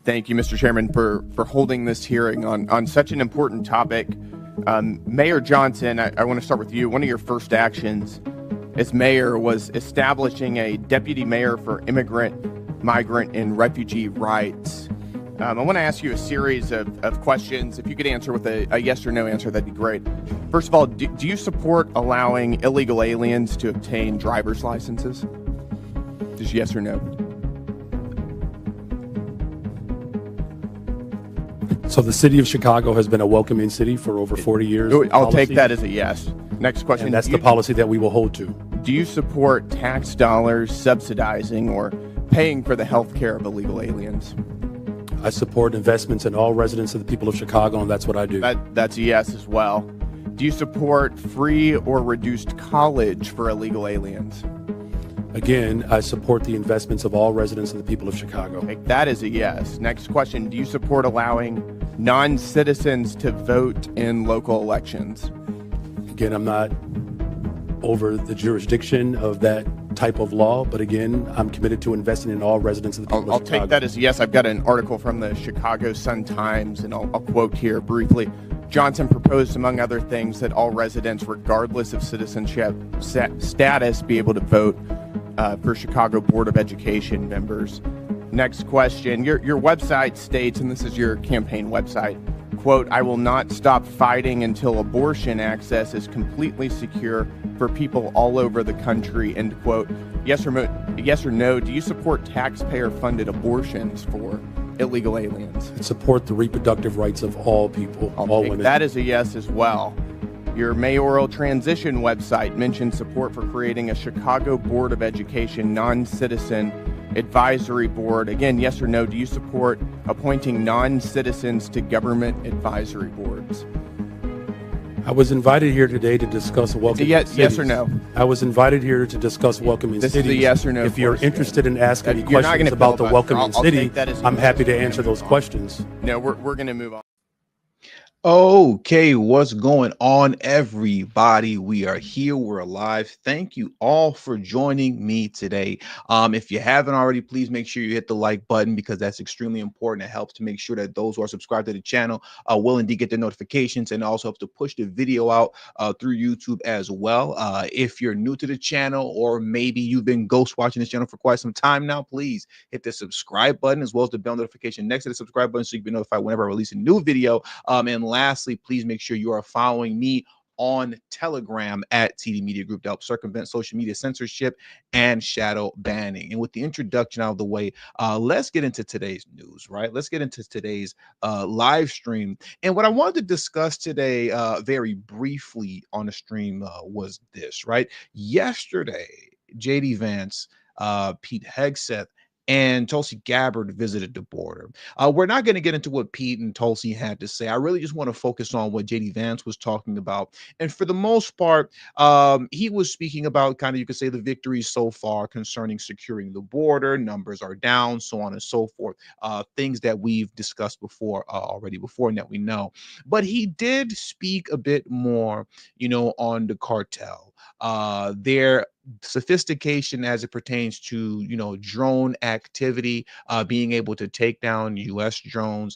Thank you, Mr. Chairman, for holding this hearing on such an important topic. Mayor Johnson, I want to start with you. One of your first actions as mayor was establishing a deputy mayor for immigrant, migrant, and refugee rights. I want to ask you a series of questions. If you could answer with a yes or no answer, that'd be great. First of all, do you support allowing illegal aliens to obtain driver's licenses? Just yes or no? So the city of Chicago has been a welcoming city for over 40 years. I'll take that as a yes. Next question. And that's the policy that we will hold to. Do you support tax dollars subsidizing or paying for the health care of illegal aliens? I support investments in all residents of the people of Chicago, and that's what I do. That's a yes as well. Do you support free or reduced college for illegal aliens? Again, I support the investments of all residents of the people of Chicago. Okay, that is a yes. Next question. Do you support allowing non-citizens to vote in local elections? Again, I'm not over the jurisdiction of that type of law, but again, I'm committed to investing in all residents of the people of Chicago. I'll take that as a yes. I've got an article from the Chicago Sun-Times, and I'll quote here briefly. Johnson proposed, among other things, that all residents, regardless of citizenship status, be able to vote for Chicago Board of Education members. Next question. Your website states, and this is your campaign website, quote, "I will not stop fighting until abortion access is completely secure for people all over the country," end quote. Yes or no, do you support taxpayer-funded abortions for illegal aliens? I support the reproductive rights of all people, all women. That is a yes as well. Your mayoral transition website mentions support for creating a Chicago Board of Education non-citizen advisory board. Again, yes or no, do you support appointing non-citizens to government advisory boards? I was invited here today to discuss welcoming cities. Yes or no? I was invited here to discuss welcoming cities. This is a yes or no. If you're interested in asking me questions about the welcoming city, I'm happy to answer those questions. No, we're going to move on. Okay, what's going on, everybody? We are here. We're alive. Thank you all for joining me today. If you haven't already, please make sure you hit the like button because that's extremely important. It helps to make sure that those who are subscribed to the channel will indeed get the notifications, and also helps to push the video out through YouTube as well. If you're new to the channel, or maybe you've been ghost watching this channel for quite some time now, please hit the subscribe button as well as the bell notification next to the subscribe button so you can be notified whenever I release a new video. And lastly, please make sure you are following me on Telegram at TD Media Group to help circumvent social media censorship and shadow banning. And with the introduction out of the way, let's get into today's news, right? Let's get into today's live stream. And what I wanted to discuss today very briefly on the stream was this, right? Yesterday, JD Vance, Pete Hegseth, and Tulsi Gabbard visited the border. We're not going to get into what Pete and Tulsi had to say. I really just want to focus on what JD Vance was talking about. And for the most part, he was speaking about kind of, you could say, the victories so far concerning securing the border. Numbers are down, so on and so forth. Things that we've discussed before already before and that we know. But he did speak a bit more, on the cartel. Their sophistication as it pertains to drone activity, being able to take down U.S. drones,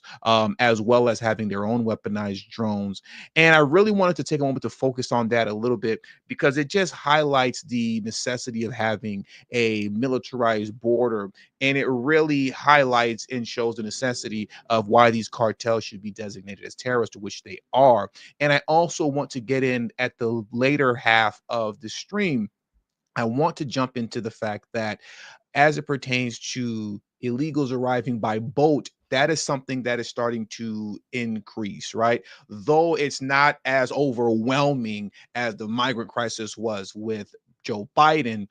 as well as having their own weaponized drones. And I really wanted to take a moment to focus on that a little bit because it just highlights the necessity of having a militarized border, and it really highlights and shows the necessity of why these cartels should be designated as terrorists, which they are. And I also want to get in at the later half of the stream. I want to jump into the fact that as it pertains to illegals arriving by boat, that is something that is starting to increase, right? Though it's not as overwhelming as the migrant crisis was with Joe Biden,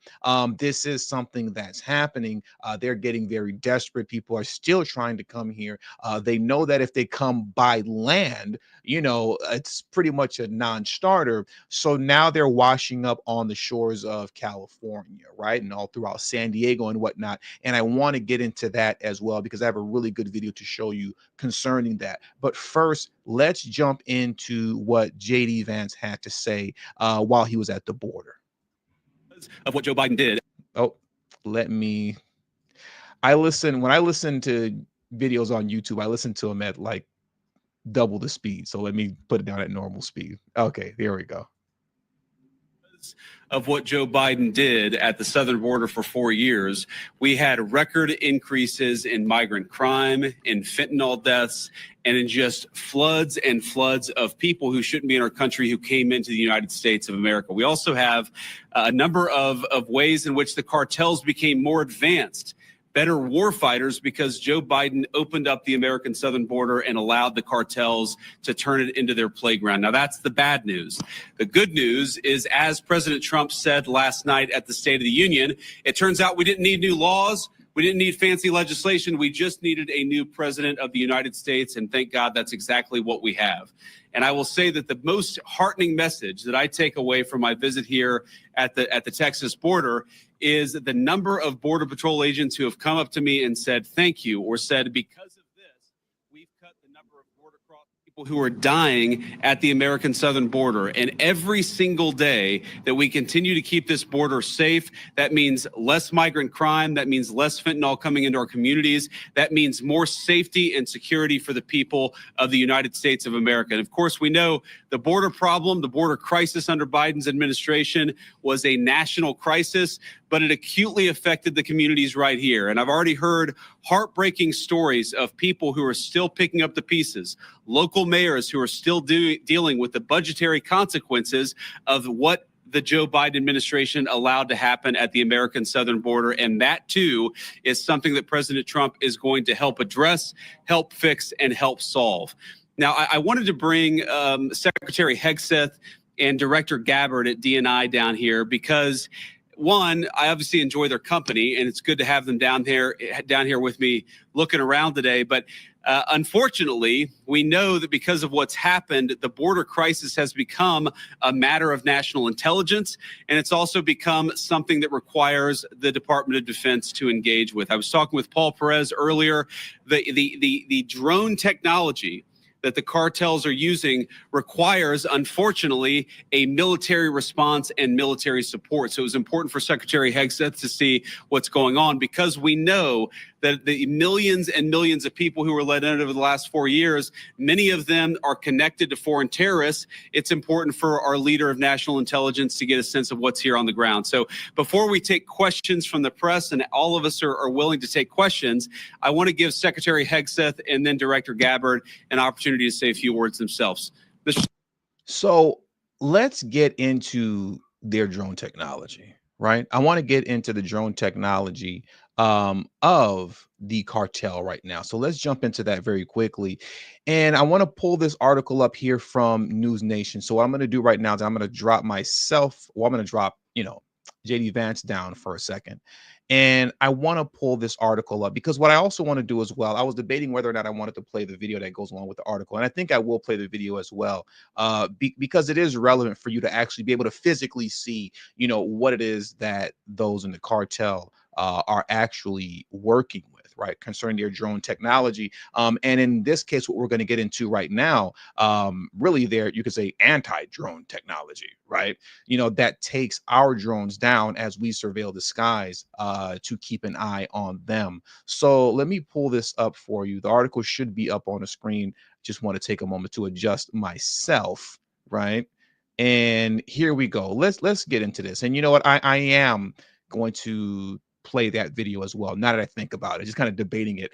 this is something that's happening. They're getting very desperate. People are still trying to come here. They know that if they come by land, it's pretty much a non-starter. So now they're washing up on the shores of California, right? And all throughout San Diego and whatnot. And I want to get into that as well because I have a really good video to show you concerning that. But first, let's jump into what JD Vance had to say while he was at the border. Of what Joe Biden did. Oh, when I listen to videos on YouTube, I listen to them at like double the speed. So let me put it down at normal speed. Okay, there we go. Of what Joe Biden did at the southern border for 4 years, we had record increases in migrant crime, in fentanyl deaths, and in just floods and floods of people who shouldn't be in our country who came into the United States of America. We also have a number of ways in which the cartels became more advanced, better war fighters, because Joe Biden opened up the American southern border and allowed the cartels to turn it into their playground. Now, that's the bad news. The good news is, as President Trump said last night at the State of the Union, it turns out we didn't need new laws. We didn't need fancy legislation. We just needed a new president of the United States. And thank God that's exactly what we have. And I will say that the most heartening message that I take away from my visit here at the Texas border is the number of Border Patrol agents who have come up to me and said, thank you, or said, because of this, we've cut the number of border crossing people who are dying at the American southern border. And every single day that we continue to keep this border safe, that means less migrant crime, that means less fentanyl coming into our communities, that means more safety and security for the people of the United States of America. And of course, we know the border problem, the border crisis under Biden's administration was a national crisis, but it acutely affected the communities right here. And I've already heard heartbreaking stories of people who are still picking up the pieces, local mayors who are still dealing with the budgetary consequences of what the Joe Biden administration allowed to happen at the American southern border. And that, too, is something that President Trump is going to help address, help fix, and help solve. Now, I wanted to bring Secretary Hegseth and Director Gabbard at DNI down here because, one, I obviously enjoy their company, and it's good to have them down here with me looking around today. But unfortunately, we know that because of what's happened, the border crisis has become a matter of national intelligence, and it's also become something that requires the Department of Defense to engage with. I was talking with Paul Perez earlier. The drone technology that the cartels are using requires, unfortunately, a military response and military support. So it was important for Secretary Hegseth to see what's going on, because we know that the millions and millions of people who were let in over the last 4 years, many of them are connected to foreign terrorists. It's important for our leader of national intelligence to get a sense of what's here on the ground. So before we take questions from the press, and all of us are willing to take questions, I want to give Secretary Hegseth and then Director Gabbard an opportunity to say a few words themselves. So let's get into their drone technology, right? I want to get into the drone technology of the cartel right now. So let's jump into that very quickly. And I want to pull this article up here from News Nation. So what I'm going to do right now is I'm going to drop JD Vance down for a second. And I want to pull this article up because what I also want to do as well, I was debating whether or not I wanted to play the video that goes along with the article. And I think I will play the video as well, because it is relevant for you to actually be able to physically see, what it is that those in the cartel are actually working with, right, concerning their drone technology. And in this case, what we're going to get into right now, really you could say anti-drone technology, right? That takes our drones down as we surveil the skies to keep an eye on them. So let me pull this up for you. The article should be up on the screen. Just want to take a moment to adjust myself, right? And here we go. Let's get into this. And you know what? I am going to play that video as well. Now that I think about it, just kind of debating it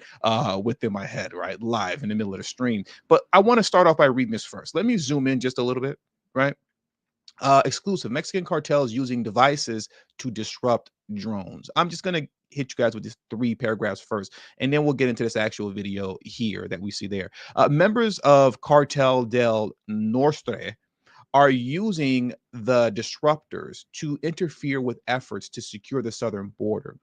within my head, right? Live in the middle of the stream. But I want to start off by reading this first. Let me zoom in just a little bit, right? Exclusive: Mexican cartels using devices to disrupt drones. I'm just going to hit you guys with these 3 paragraphs first, and then we'll get into this actual video here that we see there. Members of Cartel del Norte are using the disruptors to interfere with efforts to secure the southern border.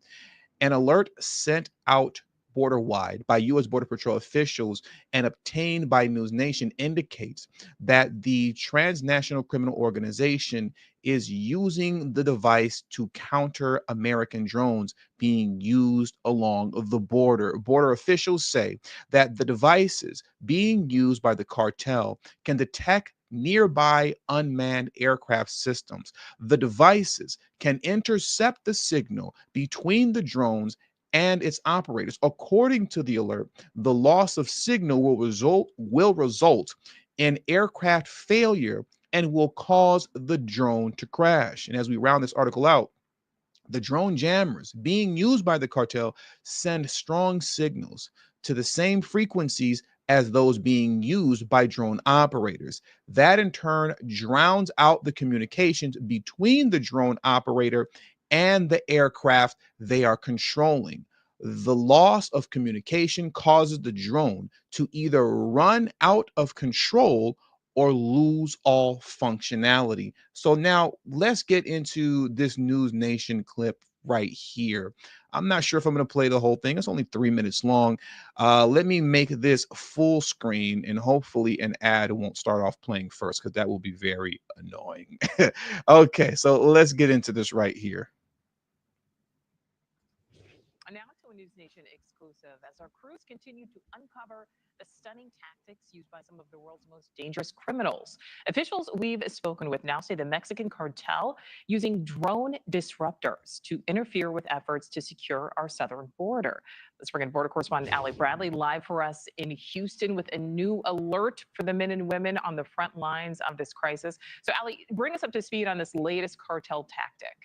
An alert sent out border-wide by U.S. Border Patrol officials and obtained by News Nation indicates that the transnational criminal organization is using the device to counter American drones being used along the border. Border officials say that the devices being used by the cartel can detect nearby unmanned aircraft systems. The devices can intercept the signal between the drones and its operators. According to the alert, the loss of signal will result in aircraft failure and will cause the drone to crash. And as we round this article out, the drone jammers being used by the cartel send strong signals to the same frequencies as those being used by drone operators. That in turn drowns out the communications between the drone operator and the aircraft they are controlling. The loss of communication causes the drone to either run out of control or lose all functionality. So now let's get into this News Nation clip right here. I'm not sure if I'm going to play the whole thing. It's only 3 minutes long. Let me make this full screen, and hopefully an ad won't start off playing first, because that will be very annoying. Okay, so let's get into this right here. Now to a News Nation exclusive as our crews continue to uncover the stunning tactics used by some of the world's most dangerous criminals. Officials we've spoken with now say the Mexican cartel using drone disruptors to interfere with efforts to secure our southern border. Let's bring in border correspondent Ali Bradley live for us in Houston with a new alert for the men and women on the front lines of this crisis. So Ali, bring us up to speed on this latest cartel tactic.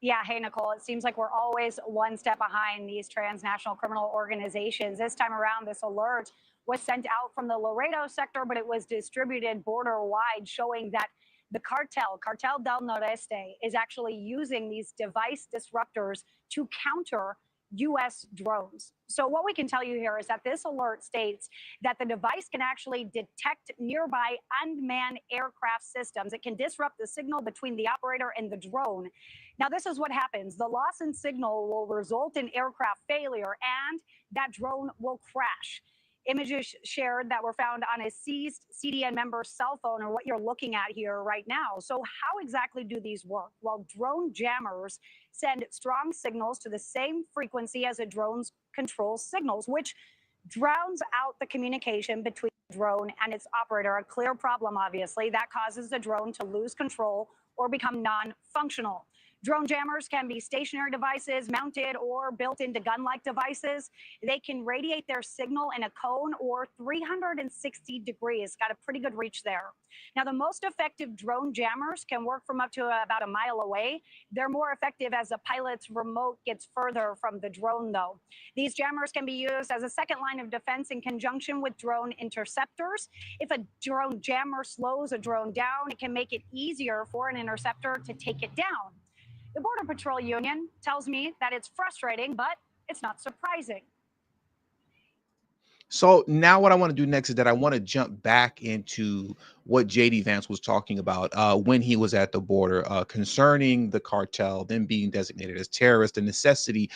Yeah, hey, Nicole, it seems like we're always one step behind these transnational criminal organizations. This time around, this alert was sent out from the Laredo sector, but it was distributed border-wide, showing that the Cartel del Noreste, is actually using these device disruptors to counter U.S. drones. So what we can tell you here is that this alert states that the device can actually detect nearby unmanned aircraft systems. It can disrupt the signal between the operator and the drone. Now, this is what happens. The loss in signal will result in aircraft failure, and that drone will crash. Images shared that were found on a seized CDN member's cell phone are what you're looking at here right now. So how exactly do these work? Well, drone jammers send strong signals to the same frequency as a drone's control signals, which drowns out the communication between the drone and its operator. A clear problem, obviously, that causes the drone to lose control or become non-functional. Drone jammers can be stationary devices, mounted or built into gun-like devices. They can radiate their signal in a cone or 360 degrees. Got a pretty good reach there. Now, the most effective drone jammers can work from up to about a mile away. They're more effective as the pilot's remote gets further from the drone, though. These jammers can be used as a second line of defense in conjunction with drone interceptors. If a drone jammer slows a drone down, it can make it easier for an interceptor to take it down. The Border Patrol Union tells me that it's frustrating, but it's not surprising. So now what I want to do next is that I want to jump back into what JD Vance was talking about when he was at the border concerning the cartel, them being designated as terrorists, the necessity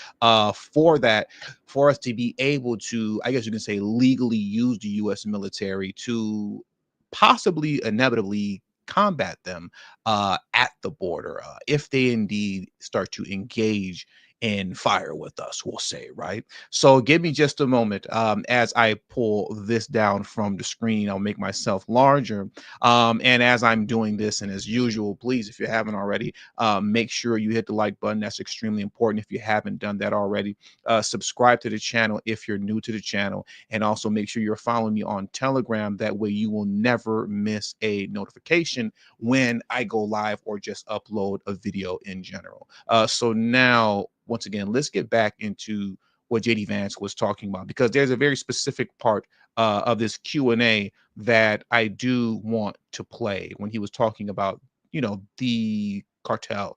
for that, for us to be able to, I guess you can say, legally use the U.S. military to possibly inevitably combat them at the border if they indeed start to engage in fire with us, we'll say, right? So give me just a moment as I pull this down from the screen. I'll make myself larger. And as I'm doing this, and as usual, please, if you haven't already, make sure you hit the like button. That's extremely important if you haven't done that already. Subscribe to the channel if you're new to the channel, and also make sure you're following me on Telegram. That way you will never miss a notification when I go live or just upload a video in general. So now, once again, let's get back into what JD Vance was talking about, because there's a very specific part of this Q&A that I do want to play when he was talking about, you know, the cartel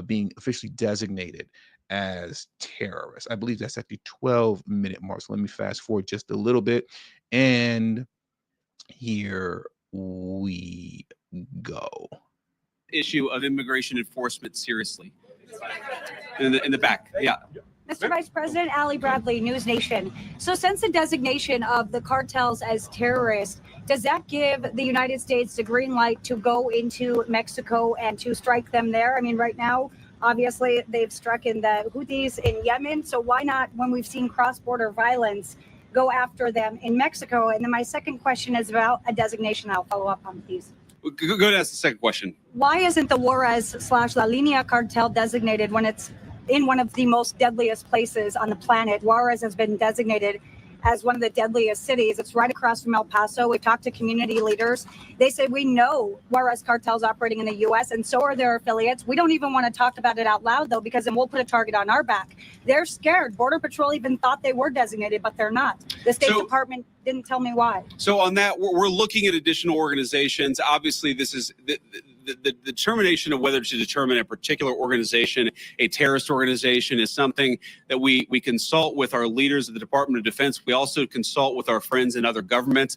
being officially designated as terrorists. I believe that's at the 12-minute mark. So let me fast forward just a little bit, and here we go. Issue of immigration enforcement seriously. In the back, yeah. Mr. Vice President, Ali Bradley, News Nation. So since the designation of the cartels as terrorists, does that give the United States the green light to go into Mexico and to strike them there? I mean, right now, obviously, they've struck in the Houthis in Yemen. So why not, when we've seen cross-border violence, go after them in Mexico? And then my second question is about a designation. I'll follow up on these. Go ahead and ask the second question. Why isn't the Juarez / La Línea cartel designated when it's in one of the most deadliest places on the planet. Juarez has been designated as one of the deadliest cities. It's right across from El Paso. We've talked to community leaders. They say, we know Juarez cartels operating in the U.S. and so are their affiliates. We don't even want to talk about it out loud, though, because then we'll put a target on our back. They're scared. Border Patrol even thought they were designated, but they're not. The State Department didn't tell me why. So on that, we're looking at additional organizations. Obviously, this is the determination of whether to determine a particular organization a terrorist organization is something that we consult with our leaders of the Department of Defense. We also consult with our friends in other governments.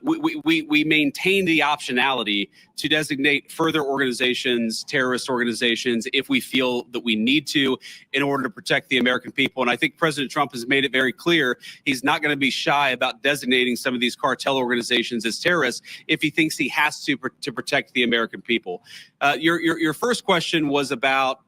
We maintain the optionality to designate further organizations, terrorist organizations, if we feel that we need to in order to protect the American people. And I think President Trump has made it very clear he's not going to be shy about designating some of these cartel organizations as terrorists if he thinks he has to protect the American people. Your first question was about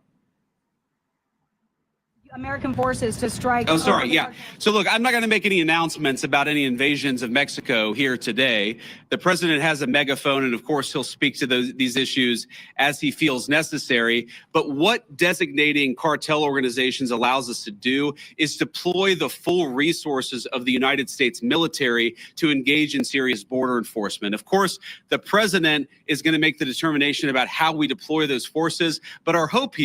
American forces to strike. Oh, sorry. Yeah. So look, I'm not going to make any announcements about any invasions of Mexico here today. The president has a megaphone, and of course, he'll speak to these issues as he feels necessary. But what designating cartel organizations allows us to do is deploy the full resources of the United States military to engage in serious border enforcement. Of course, the president is going to make the determination about how we deploy those forces. But our hope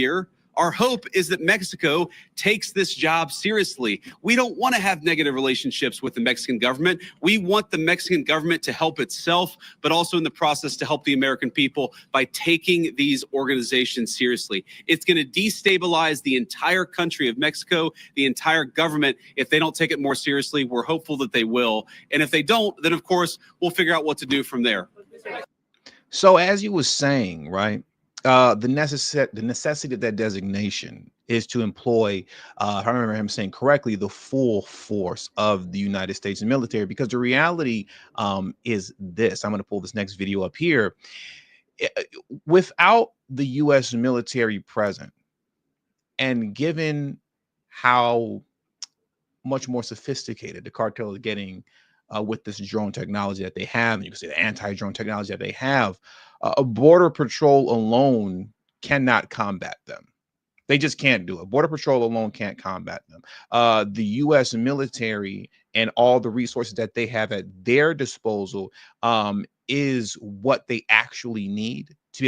is that Mexico takes this job seriously. We don't want to have negative relationships with the Mexican government. We want the Mexican government to help itself, but also in the process to help the American people by taking these organizations seriously. It's going to destabilize the entire country of Mexico, the entire government, if they don't take it more seriously. We're hopeful that they will. And if they don't, then of course, we'll figure out what to do from there. So as you were saying, right? The necessity of that designation is to employ, if I remember him saying correctly, the full force of the United States military, because the reality is this. I'm going to pull this next video up here. Without the U.S. military present, and given how much more sophisticated the cartel is getting with this drone technology that they have, and you can say the anti-drone technology that they have, a border patrol alone cannot combat them. They just can't do it. Border patrol alone can't combat them. The U.S. military and all the resources that they have at their disposal is what they actually need to be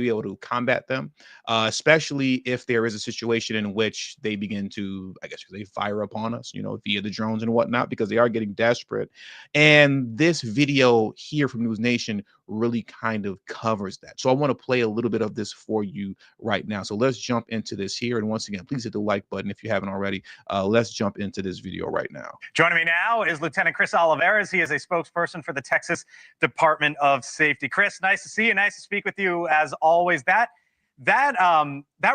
able to combat them, especially if there is a situation in which they begin to, I guess, they fire upon us, via the drones and whatnot, because they are getting desperate. And this video here from News Nation really kind of covers that. So I want to play a little bit of this for you right now. So let's jump into this here. And once again, please hit the like button if you haven't already. Let's jump into this video right now. Joining me now is Lieutenant Chris Olivares. He is a spokesperson for the Texas Department of Safety. Chris, nice to see you. Nice to speak with you as always. That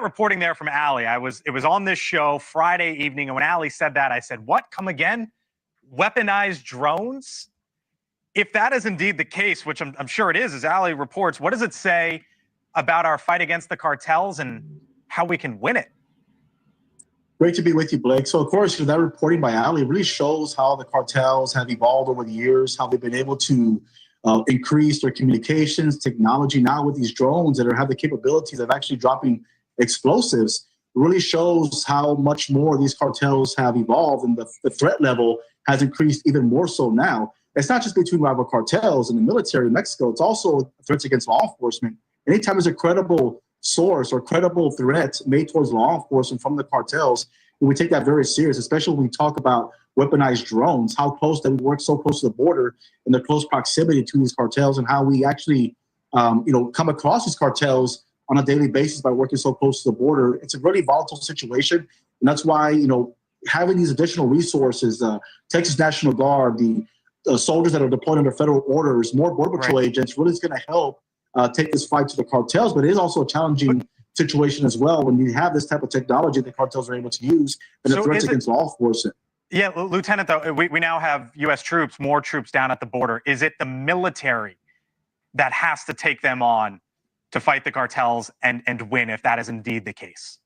reporting there from Allie, it was on this show Friday evening, and when Allie said that, I said, "What? Come again? Weaponized drones?" If that is indeed the case, which I'm sure it is, as Allie reports, what does it say about our fight against the cartels and how we can win it? Great to be with you, Blake. So, of course, that reporting by Allie really shows how the cartels have evolved over the years, how they've been able to increase their communications technology now with these drones that have the capabilities of actually dropping explosives. It really shows how much more these cartels have evolved, and the threat level has increased even more so now. It's not just between rival cartels and the military in Mexico. It's also threats against law enforcement. Anytime there's a credible source or credible threat made towards law enforcement from the cartels, we take that very serious, especially when we talk about weaponized drones, how close that we work so close to the border and the close proximity to these cartels, and how we actually, come across these cartels on a daily basis by working so close to the border. It's a really volatile situation. And that's why, having these additional resources, Texas National Guard, the soldiers that are deployed under federal orders, more Border Patrol agents, really is going to help take this fight to the cartels. But it is also a challenging situation as well when you have this type of technology that cartels are able to use and the threats against law enforcement. Yeah, Lieutenant, though, we now have U.S. troops, more troops down at the border. Is it the military that has to take them on to fight the cartels and win, if that is indeed the case?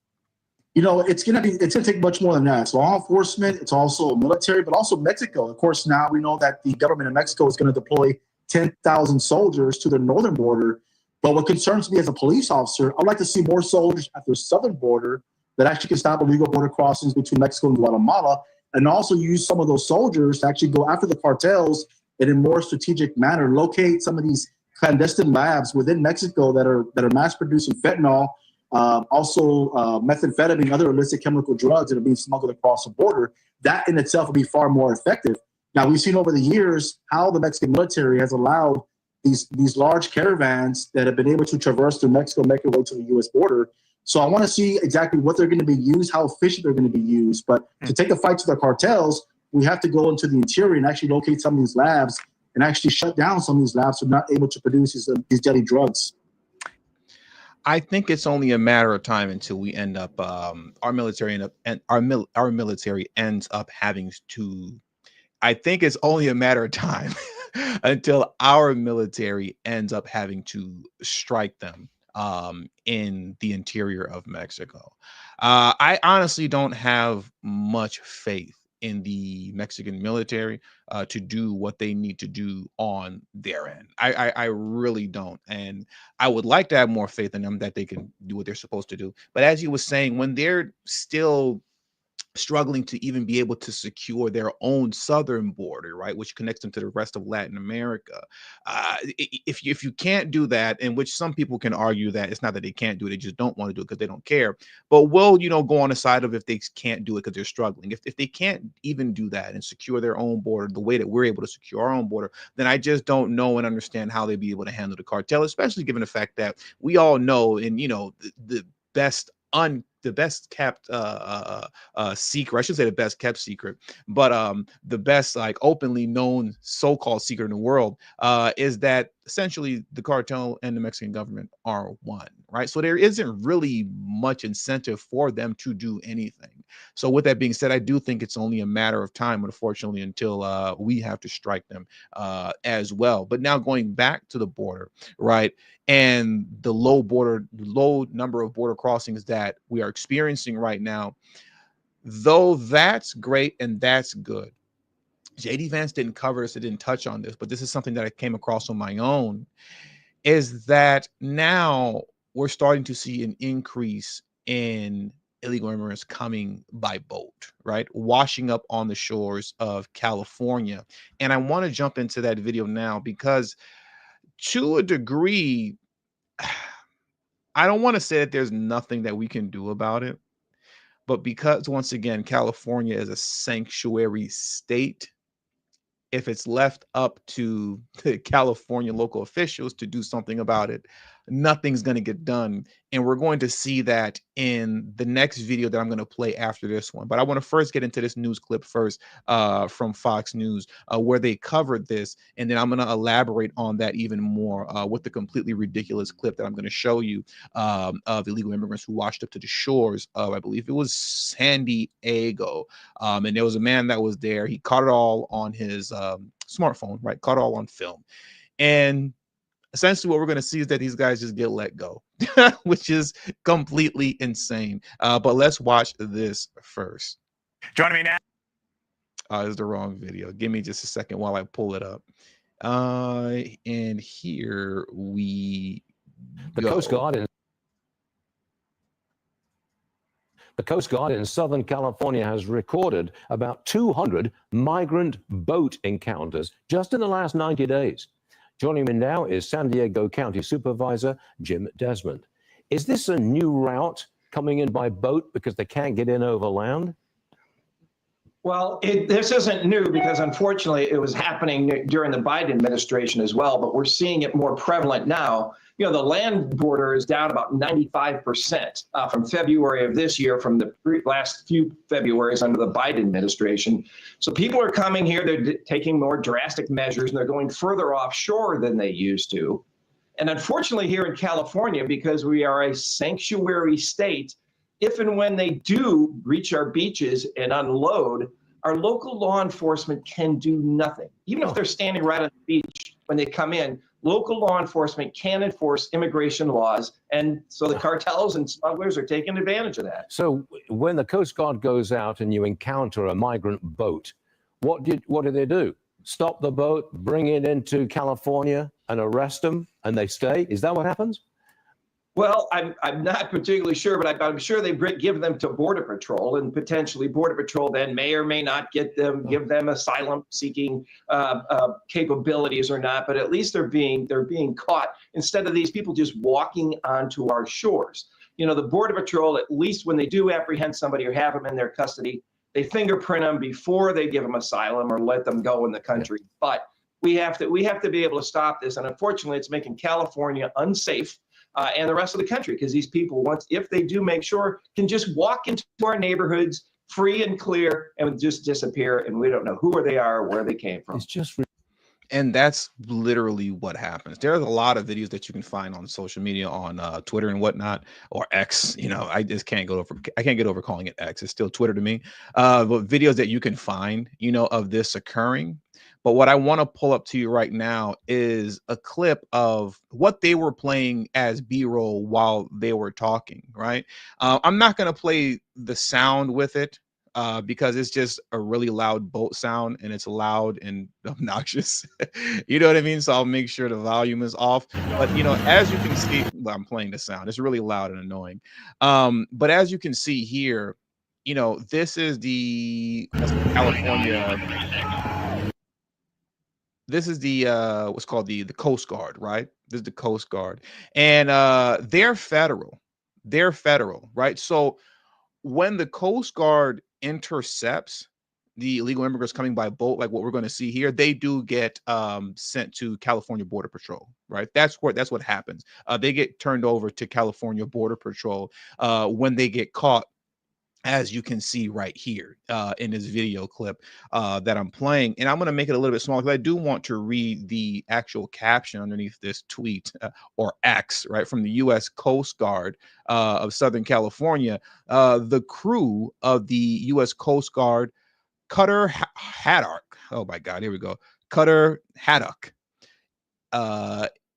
It's going to take much more than that. It's law enforcement. It's also military, but also Mexico. Of course, now we know that the government of Mexico is going to deploy 10,000 soldiers to the northern border. But what concerns me as a police officer, I'd like to see more soldiers at their southern border that actually can stop illegal border crossings between Mexico and Guatemala, and also use some of those soldiers to actually go after the cartels in a more strategic manner, locate some of these clandestine labs within Mexico that are mass producing fentanyl, also methamphetamine, other illicit chemical drugs that are being smuggled across the border. That in itself will be far more effective. Now, we've seen over the years how the Mexican military has allowed these large caravans that have been able to traverse through Mexico, make their way to the U.S. border. So I want to see exactly what they're going to be used, how efficient they're going to be used. But to take the fight to the cartels, we have to go into the interior and actually locate some of these labs and actually shut down some of these labs so they're not able to produce these deadly drugs. I think it's only a matter of time until we end up our military ends up having to. I think it's only a matter of time until our military ends up having to strike them in the interior of Mexico. I honestly don't have much faith in the Mexican military to do what they need to do on their end. I really don't. And I would like to have more faith in them that they can do what they're supposed to do. But as you were saying, when they're still struggling to even be able to secure their own southern border, right, which connects them to the rest of Latin America. If you can't do that, in which some people can argue that it's not that they can't do it, they just don't want to do it because they don't care. But we'll, go on the side of if they can't do it because they're struggling. If they can't even do that and secure their own border the way that we're able to secure our own border, then I just don't know and understand how they'd be able to handle the cartel, especially given the fact that we all know, and the best kept secret, I should say the best kept secret, but the best openly known so-called secret in the world is that essentially the cartel and the Mexican government are one, right? So there isn't really much incentive for them to do anything. So with that being said, I do think it's only a matter of time, unfortunately, until we have to strike them as well. But now going back to the border, right? And the low number of border crossings that we are experiencing right now, though that's great and that's good. JD Vance didn't cover this, it didn't touch on this, but this is something that I came across on my own, is that now we're starting to see an increase in illegal immigrants coming by boat, right? Washing up on the shores of California. And I want to jump into that video now because to a degree, I don't want to say that there's nothing that we can do about it, but because once again, California is a sanctuary state, if it's left up to the California local officials to do something about it, nothing's going to get done. And we're going to see that in the next video that I'm going to play after this one. But I want to first get into this news clip first from Fox News where they covered this. And then I'm going to elaborate on that even more with the completely ridiculous clip that I'm going to show you of illegal immigrants who washed up to the shores of, I believe it was San Diego. And there was a man that was there. He caught it all on his smartphone, right? Caught it all on film. And essentially what we're going to see is that these guys just get let go, which is completely insane. But let's watch this first. Joining me now. It's the wrong video. Give me just a second while I pull it up. And here we go. The Coast Guard in Southern California has recorded about 200 migrant boat encounters just in the last 90 days. Joining me now is San Diego County Supervisor Jim Desmond. Is this a new route coming in by boat because they can't get in over land? Well, this isn't new because unfortunately it was happening during the Biden administration as well, but we're seeing it more prevalent now. The land border is down about 95% from February of this year, from the last few Februarys under the Biden administration. So people are coming here, they're taking more drastic measures, and they're going further offshore than they used to. And unfortunately here in California, because we are a sanctuary state, if and when they do reach our beaches and unload, our local law enforcement can do nothing. Even if they're standing right on the beach when they come in, local law enforcement can enforce immigration laws. And so the cartels and smugglers are taking advantage of that. So when the Coast Guard goes out and you encounter a migrant boat, what do they do? Stop the boat, bring it into California and arrest them and they stay? Is that what happens? Well, I'm not particularly sure, but I'm sure they give them to Border Patrol, and potentially Border Patrol then may or may not give them asylum-seeking capabilities or not. But at least they're being caught instead of these people just walking onto our shores. You know, the Border Patrol, at least when they do apprehend somebody or have them in their custody, they fingerprint them before they give them asylum or let them go in the country. But we have to be able to stop this, and unfortunately, it's making California unsafe. And the rest of the country, because these people, if they do make sure, can just walk into our neighborhoods free and clear and just disappear, and we don't know who they are or where they came from. It's just And that's literally what happens. There's a lot of videos that you can find on social media, on Twitter and whatnot, or X. You know, I just can't I can't get over calling it X. It's still Twitter to me. But videos that you can find, you know, of this occurring. But what I want to pull up to you right now is a clip of what they were playing as B-roll while they were talking, right? I'm not going to play the sound with it because it's just a really loud boat sound, and it's loud and obnoxious. You know what I mean? So I'll make sure the volume is off. But, you know, as you can see, well, I'm playing the sound. It's really loud and annoying. But as you can see here, you know, this is that's California. This is the what's called the Coast Guard, right? This is the Coast Guard, and they're federal, right? So when the Coast Guard intercepts the illegal immigrants coming by boat, like what we're going to see here, they do get sent to California Border Patrol, right? That's what happens. They get turned over to California Border Patrol when they get caught, as you can see right here in this video clip that I'm playing. And I'm going to make it a little bit smaller because I do want to read the actual caption underneath this tweet or X, right, from the U.S. Coast Guard of Southern California. The crew of the U.S. Coast Guard, Cutter Haddock, oh my God, here we go, Cutter Haddock,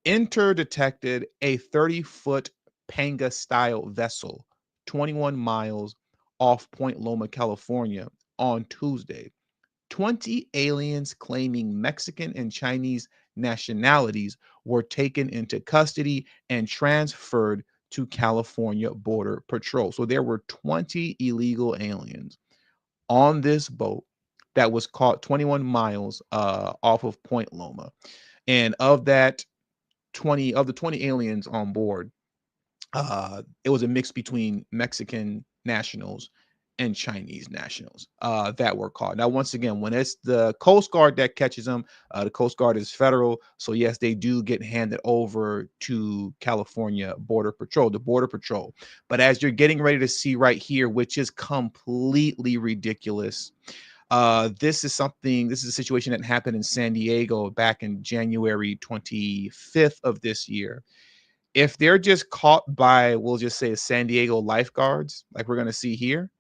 interdetected a 30-foot Panga-style vessel 21 miles off Point Loma, California on Tuesday. 20 aliens claiming Mexican and Chinese nationalities were taken into custody and transferred to California Border Patrol. So there were 20 illegal aliens on this boat that was caught 21 miles off of Point Loma. And of the 20 aliens on board, it was a mix between Mexican nationals and Chinese nationals that were caught. Now, once again, when it's the Coast Guard that catches them, the Coast Guard is federal. So yes, they do get handed over to California Border Patrol, the Border Patrol. But as you're getting ready to see right here, which is completely ridiculous, this is a situation that happened in San Diego back in January 25th of this year. If they're just caught by, we'll just say, San Diego lifeguards, like we're going to see here,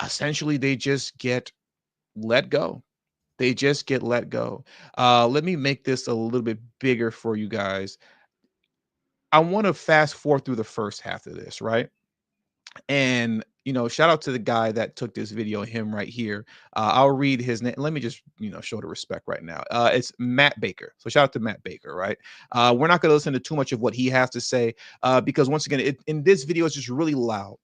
essentially they just get let go. They just get let go. Let me make this a little bit bigger for you guys. I want to fast forward through the first half of this, right? And, you know, shout out to the guy that took this video, him right here. I'll read his name. Let me just, you know, show the respect right now. It's Matt Baker. So shout out to Matt Baker, right? We're not going to listen to too much of what he has to say because once again, in this video, it's just really loud.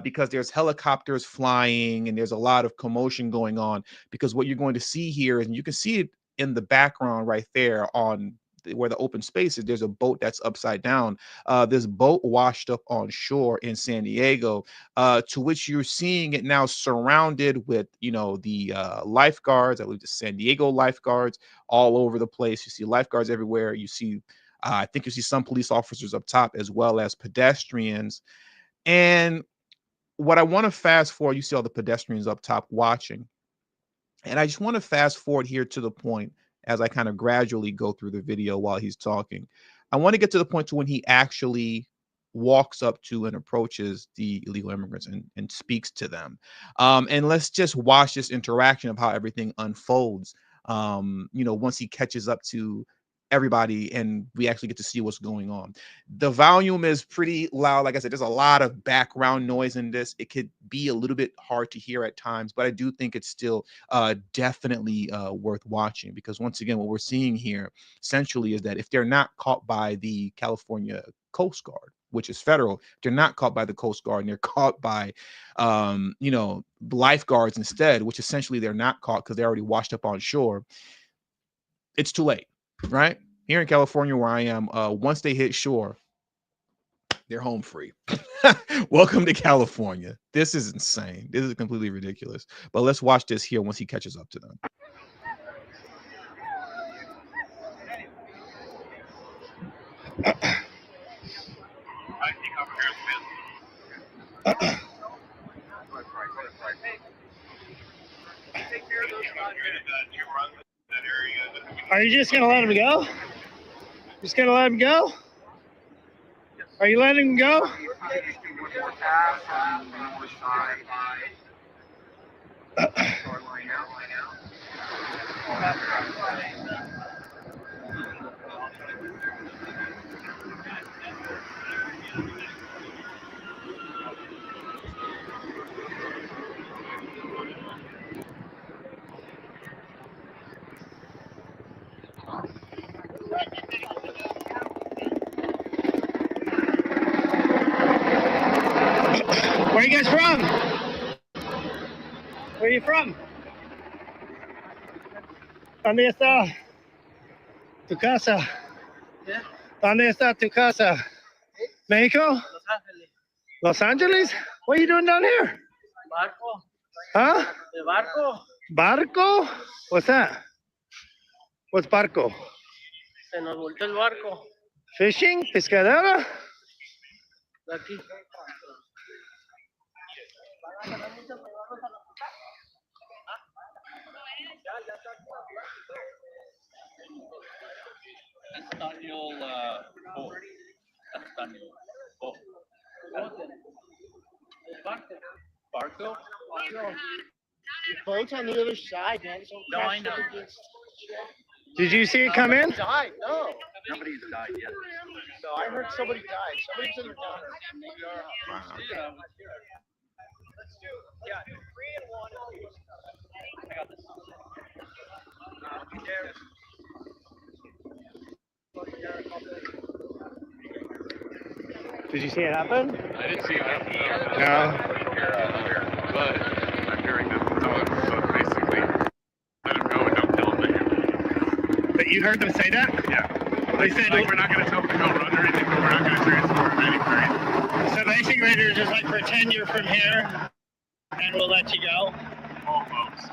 Because there's helicopters flying and there's a lot of commotion going on, because what you're going to see here, and you can see it in the background right there on where the open space is, there's a boat that's upside down. This boat washed up on shore in San Diego, to which you're seeing it now surrounded with, you know, the lifeguards. I believe the San Diego lifeguards all over the place. You see lifeguards everywhere. You see, I think you see some police officers up top as well as pedestrians. And what I want to fast forward, you see all the pedestrians up top watching. And I just want to fast forward here to the point as I kind of gradually go through the video while he's talking. I want to get to the point to when he actually walks up to and approaches the illegal immigrants and speaks to them. And let's just watch this interaction of how everything unfolds. You know, once he catches up to everybody, and we actually get to see what's going on. The volume is pretty loud. Like I said, there's a lot of background noise in this. It could be a little bit hard to hear at times, but I do think it's still definitely worth watching, because once again, what we're seeing here essentially is that if they're not caught by the California Coast Guard, which is federal, they're not caught by the Coast Guard, and they're caught by lifeguards instead, which essentially they're not caught because they're already washed up on shore. It's too late, right? Here in California, where I am, once they hit shore, they're home free. Welcome to California. This is insane. This is completely ridiculous. But let's watch this here once he catches up to them. Are you just gonna let him go? Just gonna let him go? Are you letting him go? Where are you guys from? Where are you from? ¿Dónde está tu casa? ¿Dónde está tu casa? Mexico? Los Angeles? What are you doing down here? Barco. Huh? De barco. Barco? What's that? What's barco? Se nos volteó el barco. Fishing? Pescadera? De aquí. Espanol, Barco? The boat's on the other side, man. No, I know. Did you see it come in? Died? No. Nobody's died yet. So I heard somebody died. Somebody's in the water. Wow. Let's do, 3 and 1. I got this. Did you see it happen? I didn't see it happen. No. But I'm hearing them tell him, so basically, let him go and don't kill him. But you heard them say that? Yeah. They said like, we're not going to tell him to go run or anything, but we're not going to transport him anywhere. So basically, they're just like, pretend you're from here, and we'll let you go. Almost.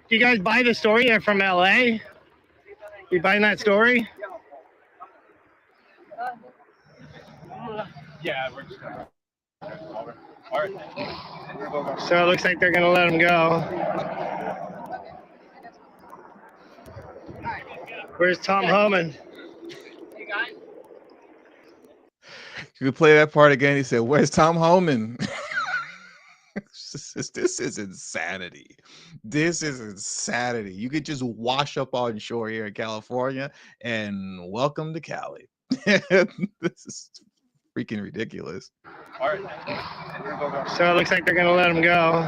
Do you guys buy the story? You're from LA? You buying that story? Yeah, we're just going to. All right. So it looks like they're gonna let him go. Where's Tom Homan? You could play that part again. He said, "Where's Tom Homan?" This is insanity. This is insanity. You could just wash up on shore here in California and welcome to Cali. This is freaking ridiculous. All right. So it looks like they're gonna let him go.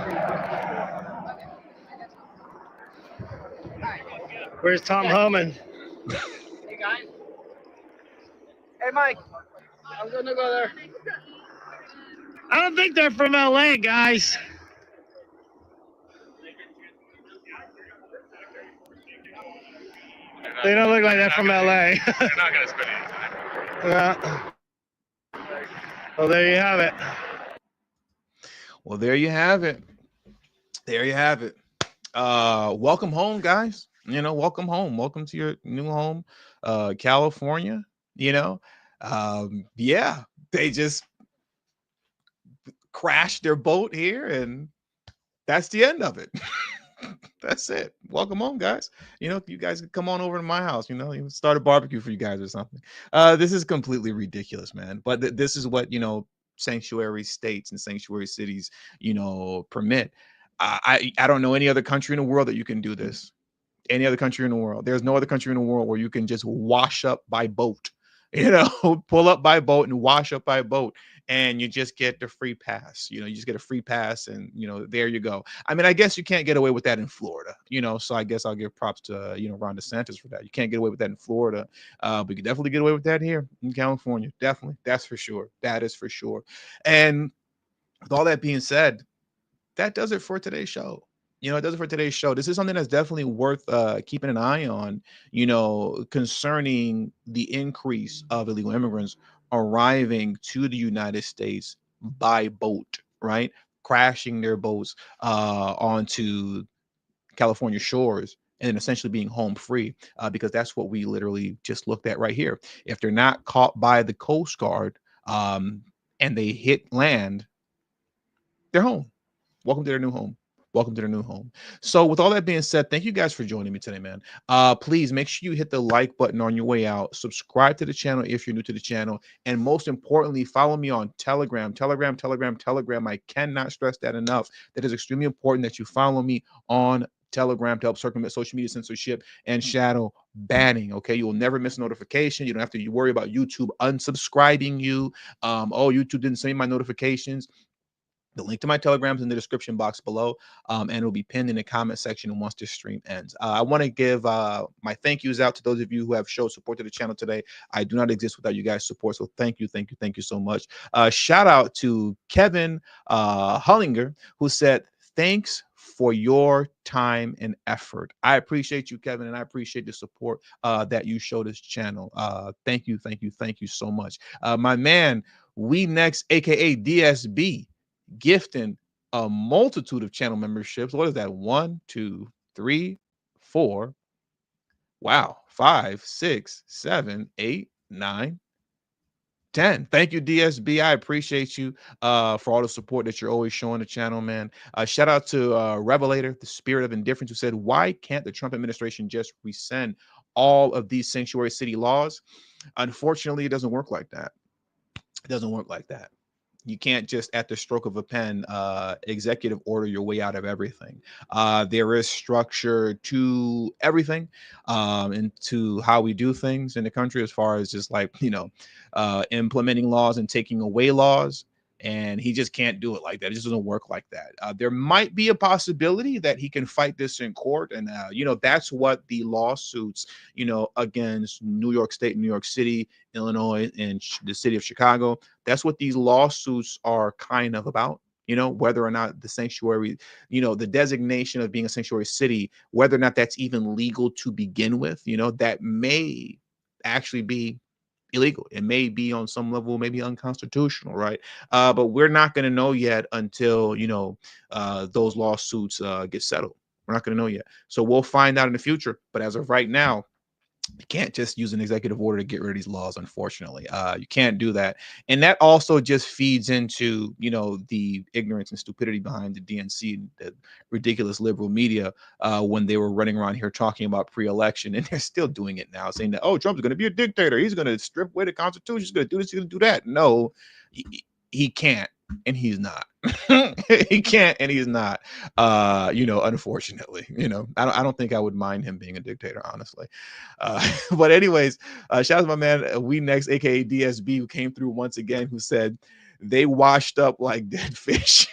Where's Tom Homan? Hey guys. Hey Mike. I'm gonna go there. I don't think they're from LA, guys. They don't look like they're from LA. They're not going to spend any time. Yeah. Well, there you have it. Well, there you have it. There you have it. Welcome home, guys. You know, welcome home. Welcome to your new home, California. You know, yeah, they just crashed their boat here, and that's the end of it. That's it. Welcome home, guys. You know, if you guys could come on over to my house, you know, you start a barbecue for you guys or something. This is completely ridiculous, man. But this is what, you know, sanctuary states and sanctuary cities, you know, permit. I don't know any other country in the world that you can do this. Any other country in the world. There's no other country in the world where you can just wash up by boat, pull up by boat and wash up by boat, and you just get the free pass. You just get a free pass, and there you go. I mean, I guess you can't get away with that in Florida, so I guess I'll give props to Ron DeSantis for that. You can't get away with that in Florida, but you can definitely get away with that here in California. Definitely, that's for sure. That is for sure. And with all that being said, that does it for today's show. It does it for today's show. This is something that's definitely worth keeping an eye on, concerning the increase of illegal immigrants arriving to the United States by boat, right? Crashing their boats onto California shores and then essentially being home free, because that's what we literally just looked at right here. If they're not caught by the Coast Guard and they hit land, they're home. Welcome to their new home. Welcome to their new home. So with all that being said, thank you guys for joining me today, man. Please make sure you hit the like button on your way out. Subscribe to the channel if you're new to the channel. And most importantly, follow me on Telegram. Telegram. I cannot stress that enough. That is extremely important that you follow me on Telegram to help circumvent social media censorship and shadow banning. Okay, you will never miss a notification. You don't have to worry about YouTube unsubscribing you. YouTube didn't send me my notifications. The link to my Telegram is in the description box below, and it'll be pinned in the comment section once this stream ends. I want to give my thank yous out to those of you who have showed support to the channel today. I do not exist without you guys' support, so thank you so much. Shout out to Kevin Hullinger, who said, "Thanks for your time and effort." I appreciate you, Kevin, and I appreciate the support that you show this channel. Thank you so much. My man, We Next, aka DSB, gifting a multitude of channel memberships. What is that? 1, 2, 3, 4. Wow. 5, 6, 7, 8, 9, 10. Thank you, DSB. I appreciate you for all the support that you're always showing the channel, man. Shout out to Revelator, the spirit of indifference, who said, "Why can't the Trump administration just rescind all of these sanctuary city laws?" Unfortunately, it doesn't work like that. It doesn't work like that. You can't just at the stroke of a pen executive order your way out of everything. There is structure to everything, and to how we do things in the country, as far as just like implementing laws and taking away laws. And he just can't do it like that. It just doesn't work like that. There might be a possibility that he can fight this in court, and that's what the lawsuits against New York State, New York City, Illinois, and the city of Chicago, that's what these lawsuits are kind of about. Whether or not the sanctuary, the designation of being a sanctuary city, whether or not that's even legal to begin with, that may actually be illegal. It may be on some level, maybe unconstitutional, right? But we're not going to know yet until, those lawsuits get settled. We're not going to know yet. So we'll find out in the future. But as of right now, you can't just use an executive order to get rid of these laws, unfortunately. You can't do that. And that also just feeds into, the ignorance and stupidity behind the DNC, the ridiculous liberal media, when they were running around here talking about pre-election, and they're still doing it now, saying that, Trump's going to be a dictator. He's going to strip away the Constitution. He's going to do this, he's going to do that. No, he can't. And he's not. He can't, and he's not. Unfortunately, I don't think I would mind him being a dictator, honestly. But anyways, shout out to my man We Next, aka DSB, who came through once again, who said they washed up like dead fish.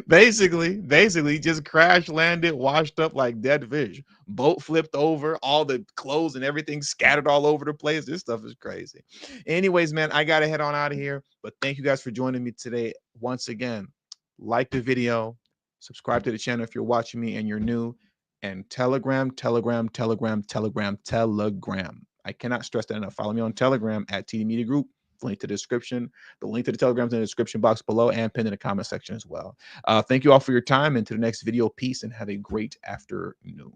basically just crash landed, washed up like dead fish. Boat flipped over, all the clothes and everything scattered all over the place. This stuff is crazy. Anyways, man, I gotta head on out of here, but thank you guys for joining me today. Once again, like the video, subscribe to the channel if you're watching me and you're new, and Telegram. I cannot stress that enough. Follow me on Telegram at TD Media Group. Link to the description. The link to the Telegram's in the description box below and pinned in the comment section as well. Thank you all for your time, and to the next video. Peace and have a great afternoon.